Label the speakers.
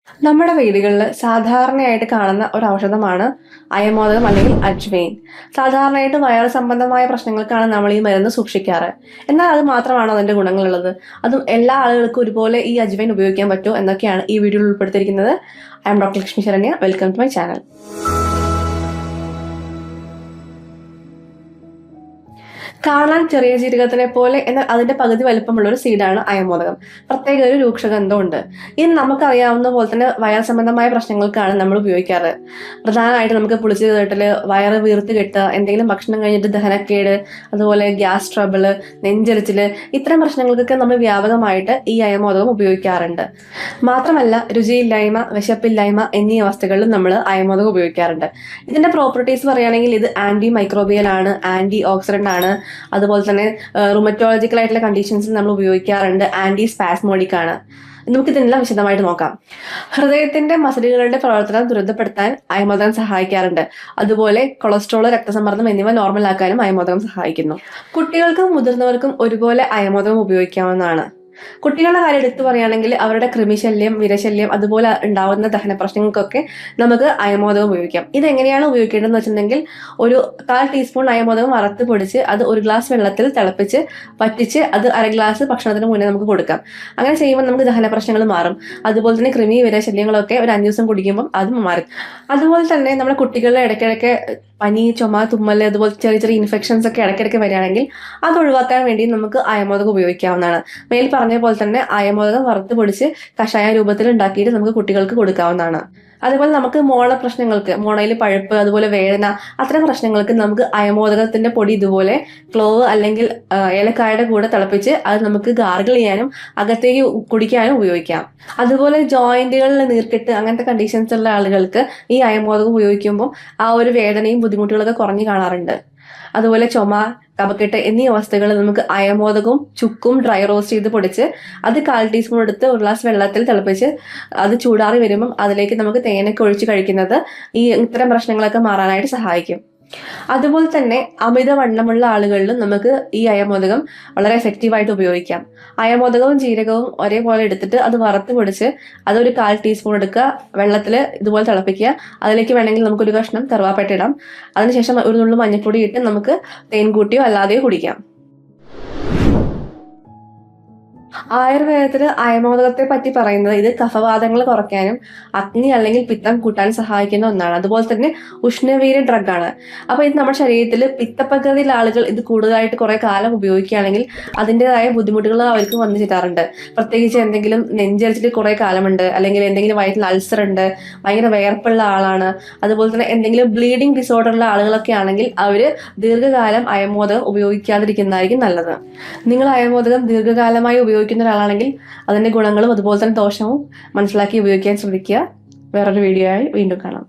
Speaker 1: നമ്മുടെ വീടുകളിൽ സാധാരണയായിട്ട് കാണുന്ന ഒരു ഔഷധമാണ് അയമോദകം അല്ലെങ്കിൽ അജ്വൈൻ. സാധാരണയായിട്ട് വയറ് സംബന്ധമായ പ്രശ്നങ്ങൾക്കാണ് നമ്മൾ ഈ മരുന്ന് സൂക്ഷിക്കാറ്. എന്നാൽ അത് മാത്രമാണോ അതിന്റെ ഗുണങ്ങളുള്ളത്? അതും എല്ലാ ആളുകൾക്കും ഒരുപോലെ ഈ അജ്വൈൻ ഉപയോഗിക്കാൻ പറ്റുമോ എന്നൊക്കെയാണ് ഈ വീഡിയോയിൽ ഉൾപ്പെടുത്തിയിരിക്കുന്നത്. I'm doctor Lakshmi Saranya. Welcome to my channel. കാണാൻ ചെറിയ ജീരകത്തിനെ പോലെ എന്നാൽ അതിന്റെ പകുതി വലിപ്പമുള്ള ഒരു സീഡാണ് അയമോദകം. പ്രത്യേക ഒരു രൂക്ഷഗന്ധമുണ്ട്. ഇത് നമുക്കറിയാവുന്ന പോലെ തന്നെ വയർ സംബന്ധമായ പ്രശ്നങ്ങൾക്കാണ് നമ്മൾ ഉപയോഗിക്കാറ്. പ്രധാനമായിട്ട് നമുക്ക് പുളിച്ചു കേട്ടല്, വയറ് വീർത്ത് കെട്ടുക, എന്തെങ്കിലും ഭക്ഷണം കഴിഞ്ഞിട്ട് ദഹനക്കേട്, അതുപോലെ ഗ്യാസ് ട്രബിള്, നെഞ്ചരിച്ചില്, ഇത്തരം പ്രശ്നങ്ങൾക്കൊക്കെ നമ്മൾ വ്യാപകമായിട്ട് ഈ അയമോദകം ഉപയോഗിക്കാറുണ്ട്. മാത്രമല്ല രുചിയില്ലായ്മ, വിശപ്പില്ലായ്മ എന്നീ അവസ്ഥകളിലും നമ്മൾ അയമോദകം ഉപയോഗിക്കാറുണ്ട്. ഇതിന്റെ പ്രോപ്പർട്ടീസ് പറയുകയാണെങ്കിൽ ഇത് ആന്റി മൈക്രോബിയൽ ആണ്, ആന്റി ഓക്സിഡന്റ് ആണ്. അതുപോലെ തന്നെ റുമറ്റോളജിക്കൽ ആയിട്ടുള്ള കണ്ടീഷൻസിൽ നമ്മൾ ഉപയോഗിക്കാറുണ്ട്. ആന്റി സ്പാസ്മോഡിക് ആണ്. നമുക്ക് ഇതിനെല്ലാം വിശദമായിട്ട് നോക്കാം. ഹൃദയത്തിന്റെ മസിലുകളുടെ പ്രവർത്തനം ത്വരിതപ്പെടുത്താൻ അയമോദകം സഹായിക്കാറുണ്ട്. അതുപോലെ കൊളസ്ട്രോൾ, രക്തസമ്മർദ്ദം എന്നിവ നോർമലാക്കാനും അയമോദകം സഹായിക്കുന്നു. കുട്ടികൾക്കും മുതിർന്നവർക്കും ഒരുപോലെ അയമോദകം ഉപയോഗിക്കാവുന്നതാണ്. കുട്ടികളുടെ കാര്യം എടുത്തു പറയുകയാണെങ്കിൽ അവരുടെ കൃമിശല്യം, വിരശല്യം, അതുപോലെ ഉണ്ടാവുന്ന ദഹന പ്രശ്നങ്ങൾക്കൊക്കെ നമുക്ക് അയമോദകം ഉപയോഗിക്കാം. ഇതെങ്ങനെയാണ് ഉപയോഗിക്കേണ്ടതെന്ന് വെച്ചിട്ടുണ്ടെങ്കിൽ ഒരു 1/4 ടീസ്പൂൺ അയമോദകം വറുത്ത് പൊടിച്ച് അത് 1 ഗ്ലാസ് വെള്ളത്തിൽ തിളപ്പിച്ച് വറ്റിച്ച് അത് 1/2 ഗ്ലാസ് ഭക്ഷണത്തിന് മുന്നേ നമുക്ക് കൊടുക്കാം. അങ്ങനെ ചെയ്യുമ്പോൾ നമുക്ക് ദഹന പ്രശ്നങ്ങൾ മാറും. അതുപോലെ തന്നെ കൃമി വിരശല്യങ്ങളൊക്കെ ഒരു 5 ദിവസം കുടിക്കുമ്പോൾ അതും മാറും. അതുപോലെ തന്നെ നമ്മുടെ കുട്ടികളുടെ ഇടയ്ക്കിടയ്ക്ക് പനി, ചുമ, തുമ്മൽ, അതുപോലെ ചെറിയ ചെറിയ ഇൻഫെക്ഷൻസ് ഒക്കെ ഇടയ്ക്കിടയ്ക്ക് വരികയാണെങ്കിൽ അത് ഒഴിവാക്കാൻ വേണ്ടി നമുക്ക് അയമോദകം ഉപയോഗിക്കാവുന്നതാണ്. മേൽ പറഞ്ഞ പോലെ തന്നെ അയമോദകം വറുത്ത് പൊടിച്ച് കഷായ രൂപത്തിൽ ഉണ്ടാക്കിയിട്ട് നമുക്ക് കുട്ടികൾക്ക് കൊടുക്കാവുന്നതാണ്. അതുപോലെ നമുക്ക് മോണ പ്രശ്നങ്ങൾക്ക്, മോണയിൽ പഴുപ്പ്, അതുപോലെ വേദന, അത്തരം പ്രശ്നങ്ങൾക്ക് നമുക്ക് അയമോദകത്തിന്റെ പൊടി ഇതുപോലെ ക്ലോവ് അല്ലെങ്കിൽ ഏലക്കായുടെ കൂടെ തിളപ്പിച്ച് അത് നമുക്ക് ഗാർഗിൾ ചെയ്യാനും അകത്തേക്ക് കുടിക്കാനും ഉപയോഗിക്കാം. അതുപോലെ ജോയിന്റുകളിൽ നീർക്കെട്ട്, അങ്ങനത്തെ കണ്ടീഷൻസ് ഉള്ള ആളുകൾക്ക് ഈ അയമോദകം ഉപയോഗിക്കുമ്പോൾ ആ ഒരു വേദനയും ബുദ്ധിമുട്ടുകളൊക്കെ കുറഞ്ഞു കാണാറുണ്ട്. അതുപോലെ ചുമ, കഫക്കെട്ട് എന്നീ അവസ്ഥകൾ നമുക്ക് അയമോദകവും ചുക്കും ഡ്രൈ റോസ്റ്റ് ചെയ്ത് പൊടിച്ച് അത് 1/4 ടീസ്പൂൺ എടുത്ത് 1 ഗ്ലാസ് വെള്ളത്തിൽ തിളപ്പിച്ച് അത് ചൂടാറി വരുമ്പം അതിലേക്ക് നമുക്ക് തേനൊക്കെ ഒഴിച്ച് കഴിക്കുന്നത് ഈ ഇത്തരം പ്രശ്നങ്ങളൊക്കെ മാറാനായിട്ട് സഹായിക്കും. അതുപോലെ തന്നെ അമിതവണ്ണമുള്ള ആളുകളിലും നമുക്ക് ഈ അയമോദകം വളരെ എഫക്റ്റീവായിട്ട് ഉപയോഗിക്കാം. അയമോദകവും ജീരകവും ഒരേപോലെ എടുത്തിട്ട് അത് വറുത്ത് പൊടിച്ച് അതൊരു 1/4 ടീസ്പൂൺ എടുക്കുക, വെള്ളത്തിൽ ഇതുപോലെ തിളപ്പിക്കുക. അതിലേക്ക് വേണമെങ്കിൽ നമുക്കൊരു കഷ്ണം കറുവാപ്പട്ട ഇടാം. അതിനുശേഷം ഒരു നുള്ളു മഞ്ഞൾപ്പൊടി ഇട്ട് നമുക്ക് തേൻ കൂട്ടിയോ അല്ലാതെയോ കുടിക്കാം. ആയുർവേദത്തിൽ അയമോദകത്തെ പറ്റി പറയുന്നത് ഇത് കഫവാതങ്ങൾ കുറയ്ക്കാനും അഗ്നി അല്ലെങ്കിൽ പിത്തം കൂട്ടാൻ സഹായിക്കുന്ന ഒന്നാണ്. അതുപോലെ തന്നെ ഉഷ്ണവീര്യ ഡ്രഗാണ്. അപ്പൊ ഇത് നമ്മുടെ ശരീരത്തിൽ പിത്തപ്രകൃതിയിലെ ആളുകൾ ഇത് കൂടുതലായിട്ട് കുറെ കാലം ഉപയോഗിക്കുകയാണെങ്കിൽ അതിൻ്റെതായ ബുദ്ധിമുട്ടുകൾ അവർക്ക് വന്നു ചേരാറുണ്ട്. പ്രത്യേകിച്ച് എന്തെങ്കിലും നെഞ്ചരിച്ചിട്ട് കുറെ കാലമുണ്ട്, അല്ലെങ്കിൽ എന്തെങ്കിലും വയറ്റിൽ അൾസർ ഉണ്ട്, ഭയങ്കര വിയർപ്പുള്ള ആളാണ്, അതുപോലെ തന്നെ എന്തെങ്കിലും ബ്ലീഡിംഗ് ഡിസോർഡർ ഉള്ള ആളുകളൊക്കെ ആണെങ്കിൽ അവര് ദീർഘകാലം അയമോദകം ഉപയോഗിക്കാതിരിക്കുന്നതായിരിക്കും നല്ലത്. നിങ്ങൾ അയമോദകം ദീർഘകാലമായി ഉപയോഗിക്കുന്ന ഒരാളാണെങ്കിൽ അതിന്റെ ഗുണങ്ങളും അതുപോലെ തന്നെ ദോഷവും മനസ്സിലാക്കി ഉപയോഗിക്കാൻ ശ്രമിക്കുക. വേറൊരു വീഡിയോ ആയി വീണ്ടും കാണാം.